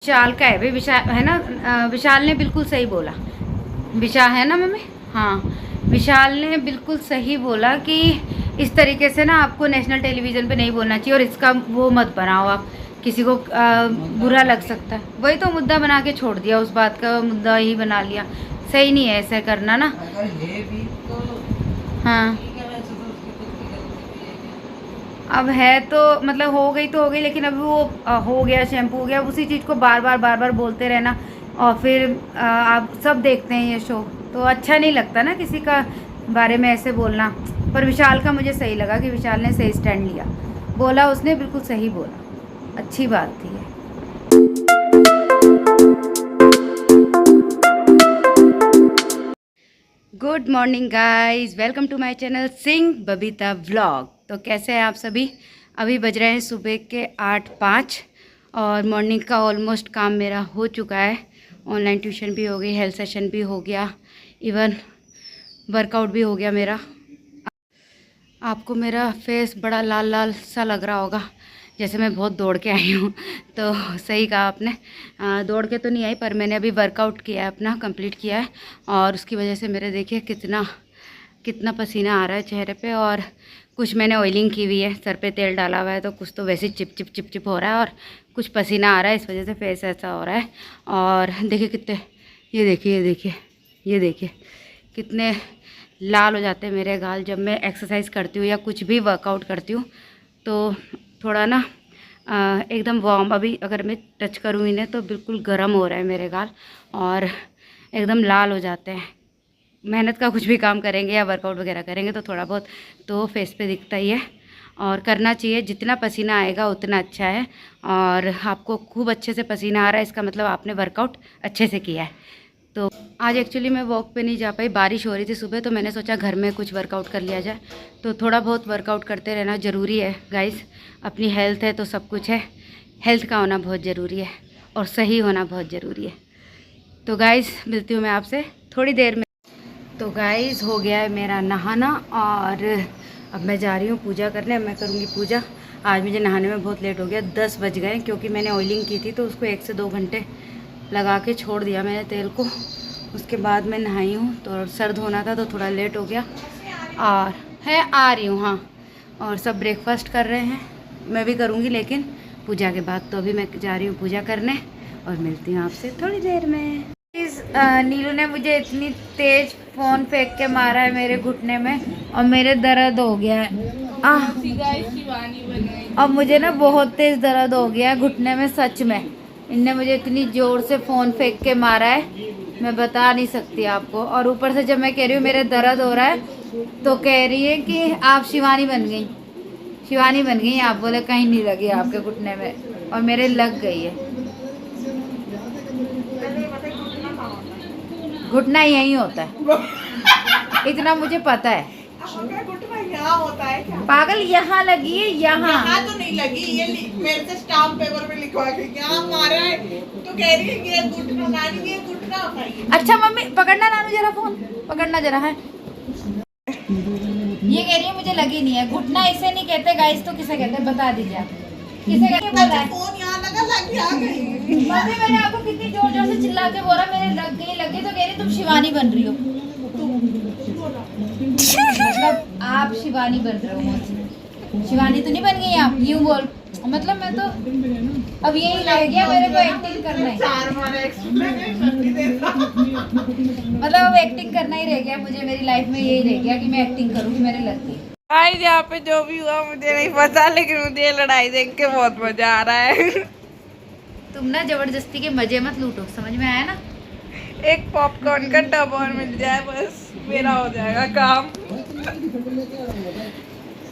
विशाल का है भाई, विशाल है ना। विशाल ने बिल्कुल सही बोला। विशाल है ना मम्मी? हाँ, विशाल ने बिल्कुल सही बोला कि इस तरीके से ना आपको नेशनल टेलीविज़न पे नहीं बोलना चाहिए, और इसका वो मत बनाओ आप, किसी को बुरा लग सकता है। वही तो मुद्दा बना के छोड़ दिया, उस बात का मुद्दा ही बना लिया। सही नहीं है ऐसे करना ना। हाँ, अब है तो मतलब हो गई तो हो गई, लेकिन अभी वो हो गया, शैम्पू हो गया, उसी चीज़ को बार बार बोलते रहना, और फिर आप सब देखते हैं ये शो, तो अच्छा नहीं लगता ना किसी का बारे में ऐसे बोलना। पर विशाल का मुझे सही लगा कि विशाल ने सही स्टैंड लिया, बोला उसने बिल्कुल सही बोला, अच्छी बात थी ये। Good morning guys, welcome to my channel Singh Babita vlog. तो कैसे हैं आप सभी? अभी बज रहे हैं सुबह के 8:05 और मॉर्निंग का ऑलमोस्ट काम मेरा हो चुका है। ऑनलाइन ट्यूशन भी हो गई, हेल्थ सेशन भी हो गया, इवन वर्कआउट भी हो गया मेरा। आपको मेरा फेस बड़ा लाल लाल सा लग रहा होगा, जैसे मैं बहुत दौड़ के आई हूँ। तो सही कहा आपने, दौड़ के तो नहीं आई, पर मैंने अभी वर्कआउट किया है, अपना कंप्लीट किया है, और उसकी वजह से मेरे देखिए कितना पसीना आ रहा है चेहरे पे। और कुछ मैंने ऑयलिंग की हुई है, सर पे तेल डाला हुआ है, तो कुछ तो वैसे चिप चिप हो रहा है, और कुछ पसीना आ रहा है, इस वजह से फेस ऐसा हो रहा है। और देखिए कितने, ये देखिए कितने लाल हो जाते हैं मेरे गाल जब मैं एक्सरसाइज करती हूँ या कुछ भी वर्कआउट करती हूँ। तो थोड़ा ना एकदम वार्म, अभी अगर मैं टच करूँ इन्हें तो बिल्कुल गर्म हो रहा है मेरे गाल, और एकदम लाल हो जाते हैं। मेहनत का कुछ भी काम करेंगे या वर्कआउट वगैरह करेंगे तो थोड़ा बहुत तो फेस पे दिखता ही है, और करना चाहिए। जितना पसीना आएगा उतना अच्छा है, और आपको खूब अच्छे से पसीना आ रहा है, इसका मतलब आपने वर्कआउट अच्छे से किया है। तो आज एक्चुअली मैं वॉक पे नहीं जा पाई, बारिश हो रही थी सुबह, तो मैंने सोचा घर में कुछ वर्कआउट कर लिया जाए। तो थोड़ा बहुत वर्कआउट करते रहना ज़रूरी है गाइस, अपनी हेल्थ है तो सब कुछ है। हेल्थ का होना बहुत ज़रूरी है, और सही होना बहुत ज़रूरी है। तो गाइस मिलती हूँ मैं आपसे थोड़ी देर में। तो गाइस हो गया है मेरा नहाना, और अब मैं जा रही हूँ पूजा करने। मैं करूँगी पूजा। आज मुझे नहाने में बहुत लेट हो गया, 10 बज गए, क्योंकि मैंने ऑयलिंग की थी तो उसको 1 से 2 घंटे लगा के छोड़ दिया मैंने तेल को। उसके बाद मैं नहाई हूँ, तो सर धोना था तो थोड़ा लेट हो गया। और आ रही हूँ, हाँ। और सब ब्रेकफास्ट कर रहे हैं, मैं भी करूँगी लेकिन पूजा के बाद। तो अभी मैं जा रही हूँ पूजा करने, और मिलती हूँ आपसे थोड़ी देर में। नीलू ने मुझे इतनी तेज फ़ोन फेंक के मारा है मेरे घुटने में, और मेरे दर्द हो गया है। अब मुझे ना बहुत तेज़ दर्द हो गया है घुटने में, सच में। इनने मुझे इतनी ज़ोर से फ़ोन फेंक के मारा है, मैं बता नहीं सकती आपको। और ऊपर से जब मैं कह रही हूँ मेरे दर्द हो रहा है, तो कह रही है कि आप शिवानी बन गई, शिवानी बन गई आप। बोले कहीं नहीं लगी आपके घुटने में, और मेरे लग गई है। घुटना यही होता है, इतना मुझे पता है। घुटना यहाँ होता है क्या? पागल, यहाँ लगी है, यहाँ तो नहीं लगी, ये मेरे से स्टाम्प पेपर पे लिखवा के यहाँ मारा है। तो कह रही है कि ये घुटना नानी, ये घुटना होता है। अच्छा मम्मी पकड़ना, नानू जरा फोन पकड़ना जरा है। ये कह रही है मुझे लगी नहीं है। घुटना इसे नहीं कहते गाइस, तो किसे कहते हैं बता दीजिए आप, किसे कहते हैं? बोला है फोन यहाँ लगा, लग गई। मम्मी मैंने आपको कितनी जोर जोर से चिल्ला के बोला मेरे लग गई, तो कह रही तुम शिवानी बन रही हो। मतलब आप शिवानी बन रहे हो मौसी, शिवानी तो नहीं बन गई आप, यूं बोल। मतलब मैं तो अब यही रह गया मेरे को एक्टिंग करना है, मतलब अब एक्टिंग करना ही रह गया मुझे, मेरी लाइफ में यही रह गया कि मैं एक्टिंग करूँ कि मेरे लग गई। आज यहाँ पे जो भी हुआ मुझे नहीं पता, लेकिन मुझे लड़ाई देख के बहुत मजा आ रहा है। तुम ना जबरदस्ती के मजे मत लूटो, समझ में आया ना? एक पॉपकॉर्न का टब और मिल जाए बस मेरा हो जाएगा काम।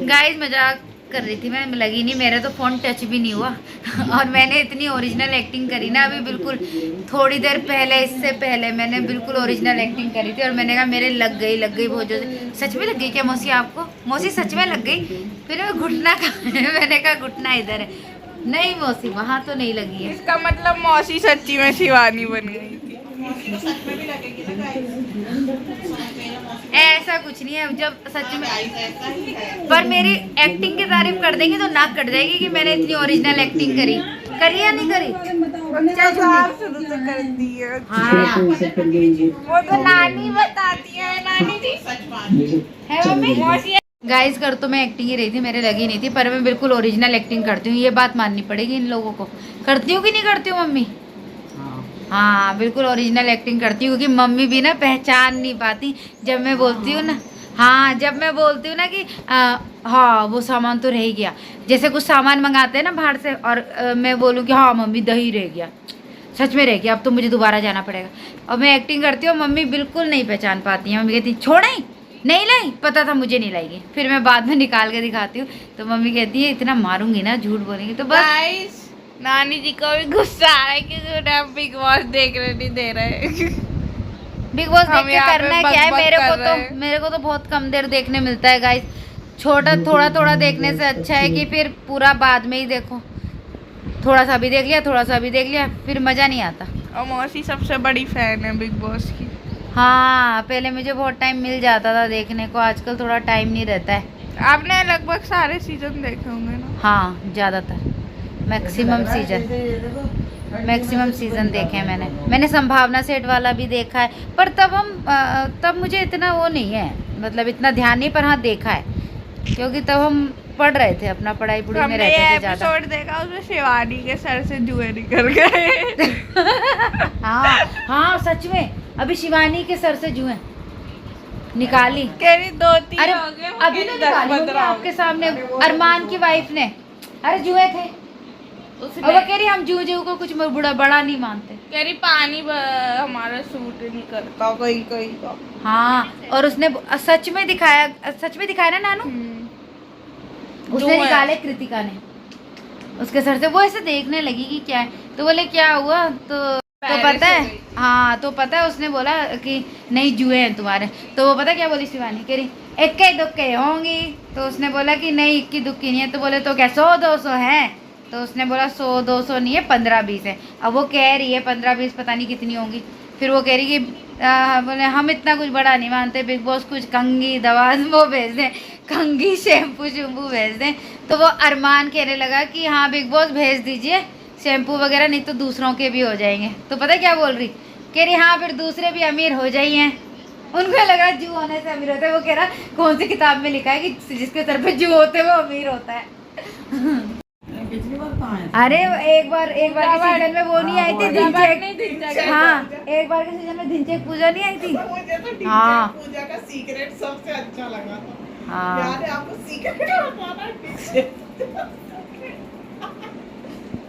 गाइस मजाक कर रही थी मैं, लगी नहीं, मेरा तो फोन टच भी नहीं हुआ। और मैंने इतनी ओरिजिनल एक्टिंग करी ना अभी, बिल्कुल थोड़ी देर पहले, इससे पहले मैंने बिल्कुल ओरिजिनल एक्टिंग करी थी, और मैंने कहा मेरे लग गई बहुत जोर। सच में लग गई क्या मौसी आपको? मौसी सच में लग गई? फिर घुटना कहाँ है? मैंने कहा घुटना इधर है। नहीं मौसी वहाँ तो नहीं लगी है। इसका मतलब मौसी सच्ची में शिवानी बन गई। ऐसा कुछ नहीं है, जब सच में पर मेरी एक्टिंग की तारीफ कर देंगे तो नाक कट जाएगी कि मैंने इतनी ओरिजिनल एक्टिंग करी या नहीं करी। चल आप शुरू से कर दिए। हाँ वो तो नानी बताती है, नानी जी सच बात है मम्मी। गाइस कर तो मैं एक्टिंग ही रही थी, मेरे लगी नहीं थी, पर मैं बिल्कुल ओरिजिनल एक्टिंग करती हूँ, ये बात माननी पड़ेगी इन लोगों को। करती हूँ कि नहीं करती हूँ मम्मी? हाँ बिल्कुल ओरिजिनल एक्टिंग करती हूँ, क्योंकि मम्मी भी ना पहचान नहीं पाती जब मैं बोलती हूँ ना। हाँ जब मैं बोलती हूँ ना कि हाँ वो सामान तो रह गया, जैसे कुछ सामान मंगाते हैं ना बाहर से, और मैं बोलूँ कि हाँ मम्मी दही रह गया, सच में रह गया, अब तो मुझे दोबारा जाना पड़ेगा। और मैं एक्टिंग करती हूँ, मम्मी बिल्कुल नहीं पहचान पाती है। मम्मी कहती छोड़ा ही नहीं लाई, पता था मुझे नहीं लाएगी, फिर मैं बाद में निकाल के दिखाती हूँ, तो मम्मी कहती है इतना मारूंगी ना झूठ बोलेंगी तो बस। गाइस नानी जी को भी गुस्सा आ रहा है क्योंकि उन्हें बिग बॉस देखने नहीं दे रहे। बिग बॉस देख हम के यहाँ पे करना क्या है, बकबक कर रहे हैं। मेरे को तो बहुत कम देर देखने मिलता है गाइस। छोटा थोड़ा थोड़ा देखने से अच्छा है कि फिर पूरा बाद में ही देखो, थोड़ा सा भी देख लिया, थोड़ा सा भी देख लिया, फिर मजा नहीं आता। और मौसी सबसे बड़ी फैन है बिग बॉस की। हाँ पहले मुझे बहुत टाइम मिल जाता था देखने को, आजकल थोड़ा टाइम नहीं रहता है। आपने लगभग सारे सीजन देखे होंगे ना? हाँ ज़्यादातर मैक्सिमम सीजन देखे हैं मैंने संभावना सेठ वाला भी देखा है, पर तब मुझे इतना वो नहीं है, मतलब इतना ध्यान नहीं, पर हाँ देखा है, क्योंकि तब हम पढ़ रहे थे, अपना पढ़ाई पुढ़ी में हमने रहते ये थे ज़्यादा। एपिसोड देखा उसमें शिवानी के सर से जुए निकल गए। हाँ हाँ सच में, अभी शिवानी के सर से जुए निकाली। कह रही 2-3 अरे हो गए, वो अभी कह ना रही निकाली 10-15 मम्मी हो आपके सामने, अरमान की वाइफ ने। अरे जुए थे, गए। और वो कह रही हम जू को कुछ बड़ा नहीं मानते। कह रही पानी हमारा सूट नहीं करता कहीं कहीं का। हाँ और उसने सच में दिखाया ना नानू, उसने जुए। निकाले कृतिका ने उसके सर से। वो ऐसे देखने लगी कि क्या है, तो बोले क्या हुआ, तो पता है, हाँ तो पता है, उसने बोला कि नहीं जुए हैं तुम्हारे, तो वो पता क्या बोली शिवानी, कह रही इक्के दुक्के होंगी, तो उसने बोला कि नहीं इक्की दुक्की नहीं है, तो बोले तो क्या 100-200 है, तो उसने बोला 100-200 नहीं है 15-20 है। अब वो कह रही है 15-20 पता नहीं कितनी होंगी, फिर वो कह रही कि बोले हम इतना कुछ बड़ा नहीं मानते, बिग बॉस कुछ कंघी दवा वो भेज दें, कंघी शैम्पू भेज दें। तो वो अरमान कहने लगा कि हाँ बिग बॉस भेज दीजिए शैम्पू वगैरह, नहीं तो दूसरों के भी हो जाएंगे। तो पता क्या बोल रही, कह रही हाँ फिर दूसरे भी अमीर हो जाइए। उनको लगा जू होने से अमीर होते हैं, वो कह रहा कौन सी किताब में लिखा है कि जिसके सर पे जू होते वो अमीर होता है। अरे एक बार के सीजन में वो नहीं आई थी धिनचैक, हाँ एक बार के सीजन में धिनचैक पूजा नहीं आई थी। मुझे तो हाँ। पूजा का सीक्रेट सबसे अच्छा लगा था। हाँ याद है आपको सीक्रेट बताना?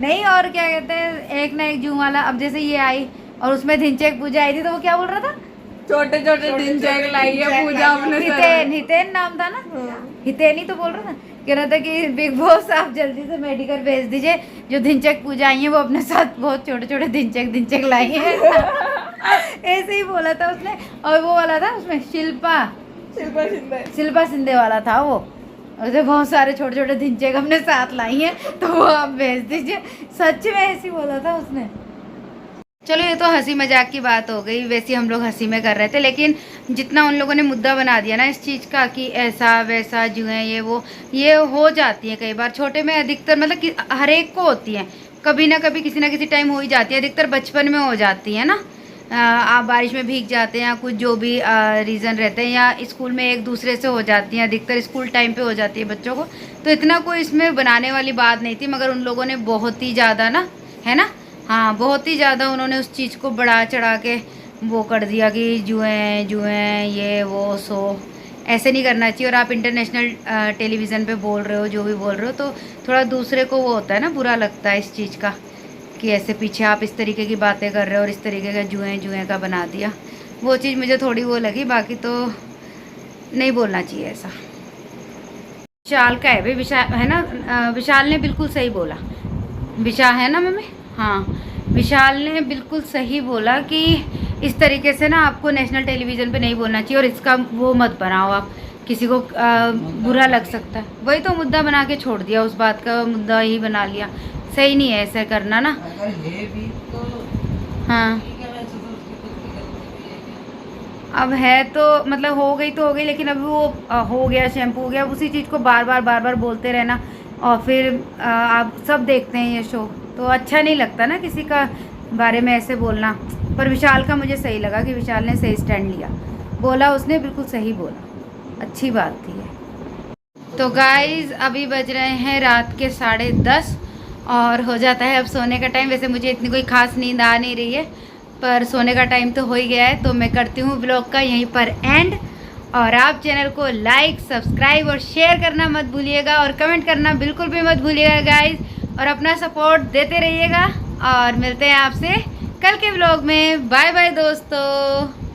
नहीं और क्या कहते हैं, एक ना एक जू वाला, अब जैसे ये आई और उसमें धिनचैक पूजा आई थी, तो वो क्या बोल रहा था, छोटे छोटे दिन चेक लाई है पूजा अपने हितेन नाम था ना, हितेन ही तो बोल रहा था, कह रहा था कि बिग बॉस आप जल्दी से मेडिकल भेज दीजिए, जो धिनचैक पूजा आई है वो अपने साथ बहुत छोटे छोटे धिनचैक लाई है। ऐसे ही बोला था उसने। और वो वाला था उसमें शिल्पा शिंदे वाला था वो, उसे बहुत सारे छोटे छोटे धिनचैक अपने साथ लाई हैं, तो वो आप भेज दीजिए। सच में ऐसे ही बोला था उसने। चलो ये तो हंसी मजाक की बात हो गई, वैसे हम लोग हंसी में कर रहे थे, लेकिन जितना उन लोगों ने मुद्दा बना दिया ना इस चीज़ का कि ऐसा वैसा जुए ये हो जाती है कई बार, छोटे में अधिकतर, मतलब कि हर एक को होती है, कभी ना कभी किसी ना किसी टाइम हो ही जाती है, अधिकतर बचपन में हो जाती है ना। आप बारिश में भीग जाते हैं या कुछ जो भी रीज़न रहते हैं, या स्कूल में एक दूसरे से हो जाती हैं, अधिकतर स्कूल टाइम पे हो जाती है बच्चों को, तो इतना कोई इसमें बनाने वाली बात नहीं थी, मगर उन लोगों ने बहुत ही ज़्यादा ना, है ना, हाँ बहुत ही ज़्यादा उन्होंने उस चीज़ को बढ़ा चढ़ा के वो कर दिया कि जुए ये वो सो, ऐसे नहीं करना चाहिए। और आप इंटरनेशनल टेलीविज़न पे बोल रहे हो, जो भी बोल रहे हो, तो थोड़ा दूसरे को वो होता है ना, बुरा लगता है इस चीज़ का कि ऐसे पीछे आप इस तरीके की बातें कर रहे हो और इस तरीके का जुए का बना दिया, वो चीज़ मुझे थोड़ी वो लगी, बाकी तो नहीं बोलना चाहिए ऐसा। विशाल का है भाई, विशाल है ना, विशाल ने बिल्कुल सही बोला, विशाल है ना मम्मी, हाँ विशाल ने बिल्कुल सही बोला कि इस तरीके से ना आपको नेशनल टेलीविज़न पे नहीं बोलना चाहिए, और इसका वो मत बनाओ आप, किसी को बुरा लग सकता है, वही तो मुद्दा बना के छोड़ दिया, उस बात का मुद्दा ही बना लिया, सही नहीं है ऐसा करना ना। हाँ अब है तो मतलब हो गई तो हो गई, लेकिन अभी वो हो गया, शैम्पू हो गया, उसी चीज़ को बार बार बोलते रहना, और फिर आप सब देखते हैं ये शो, तो अच्छा नहीं लगता ना किसी का बारे में ऐसे बोलना। पर विशाल का मुझे सही लगा कि विशाल ने सही स्टैंड लिया, बोला उसने बिल्कुल सही बोला, अच्छी बात थी ये। तो गाइज़ अभी बज रहे हैं रात के 10:30 और हो जाता है अब सोने का टाइम। वैसे मुझे इतनी कोई ख़ास नींद आ नहीं रही है, पर सोने का टाइम तो हो ही गया है, तो मैं करती हूँ ब्लॉग का यहीं पर एंड। और आप चैनल को लाइक, सब्सक्राइब और शेयर करना मत भूलिएगा, और कमेंट करना बिल्कुल भी मत भूलिएगा गाइज़, और अपना सपोर्ट देते रहिएगा। और मिलते हैं आपसे कल के ब्लॉग में। बाय बाय दोस्तों।